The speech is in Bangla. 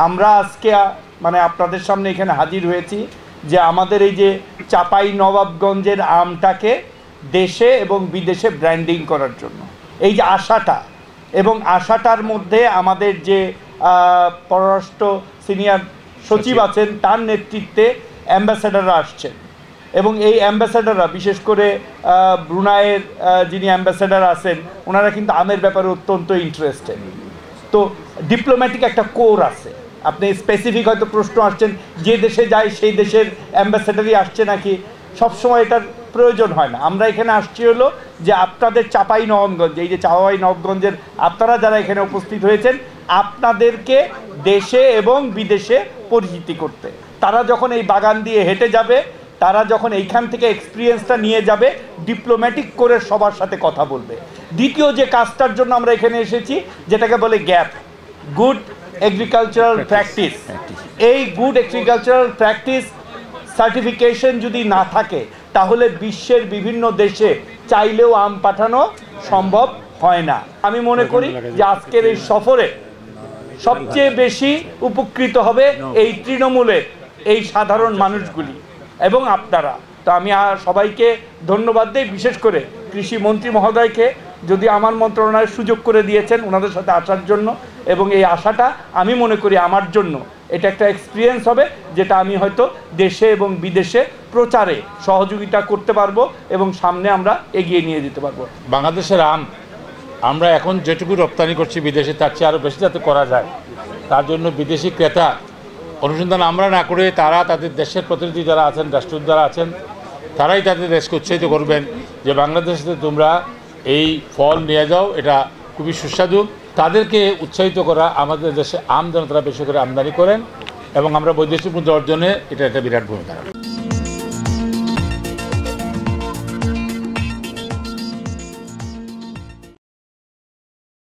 আমরা আজকে মানে আপনাদের সামনে এখানে হাজির হয়েছি যে আমাদের এই যে চাঁপাই নবাবগঞ্জের আমটাকে দেশে এবং বিদেশে ব্র্যান্ডিং করার জন্য এই যে আশাটা, এবং আশাটার মধ্যে আমাদের যে পররাষ্ট্র সিনিয়র সচিব আছেন তার নেতৃত্বে অ্যাম্বাসেডাররা আসছেন, এবং এই অ্যাম্বাসেডাররা বিশেষ করে ব্রুনাইয়ের যিনি অ্যাম্বাসেডার আছেন ওনারা কিন্তু আমের ব্যাপারে অত্যন্ত ইন্টারেস্টেড। তো ডিপ্লোম্যাটিক একটা কোর আছে। আপনি স্পেসিফিক হয়তো প্রশ্ন আসছেন যে দেশে যায় সেই দেশের অ্যাম্বাসেডারই আসছে নাকি, সবসময় এটার প্রয়োজন হয় না। আমরা এখানে আসছি হলো যে আপনাদের চাঁপাই নবাবগঞ্জ, এই যে চাঁপাই নবাবগঞ্জের আপনারা যারা এখানে উপস্থিত হয়েছেন আপনাদেরকে দেশে এবং বিদেশে পরিচিতি করতে। তারা যখন এই বাগান দিয়ে হেঁটে যাবে, তারা যখন এইখান থেকে এক্সপিরিয়েন্সটা নিয়ে যাবে, ডিপ্লোম্যাটিক করে সবার সাথে কথা বলবে। দ্বিতীয় যে কাজটার জন্য আমরা এখানে এসেছি যেটাকে বলে গ্যাপ, গুড এগ্রিকালচারাল প্র্যাকটিস, এই গুড এগ্রিকালচারাল প্র্যাকটিস সার্টিফিকেশন যদি না থাকে তাহলে বিশ্বের বিভিন্ন দেশে চাইলেও আম পাঠানো সম্ভব হয় না। আমি মনে করি যে আজকের এই সফরে সবচেয়ে বেশি উপকৃত হবে এই তৃণমূলের এই সাধারণ মানুষগুলি এবং আপনারা। তো আমি সবাইকে ধন্যবাদ দিই, বিশেষ করে কৃষি মন্ত্রী মহোদয়কে যদি আমার মন্ত্রণালয়ের সুযোগ করে দিয়েছেন ওনাদের সাথে আসার জন্য, এবং এই আশাটা আমি মনে করি আমার জন্য এটা একটা এক্সপিরিয়েন্স হবে যেটা আমি হয়তো দেশে এবং বিদেশে প্রচারে সহযোগিতা করতে পারবো এবং সামনে আমরা এগিয়ে নিয়ে যেতে পারবো। বাংলাদেশের আম আমরা এখন যেটুকু রপ্তানি করছি বিদেশে তার চেয়ে আরও বেশি যাতে করা যায়, তার জন্য বিদেশি ক্রেতা অনুসন্ধান আমরা না করে তারা তাদের দেশের প্রতিনিধি যারা আছেন, রাষ্ট্রদূত যারা আছেন, তারাই তাদের দেশকে উৎসাহিত করবেন যে বাংলাদেশে তোমরা এই ফল নিয়ে যাও, এটা খুবই সুস্বাদু। তাদেরকে উৎসাহিত করা, আমাদের দেশে আম যেন তারা বেশি করে আমদানি করেন এবং আমরা বৈদেশিক মুদ্রা অর্জনে এটা একটা বিরাট ভূমিকা রাখে।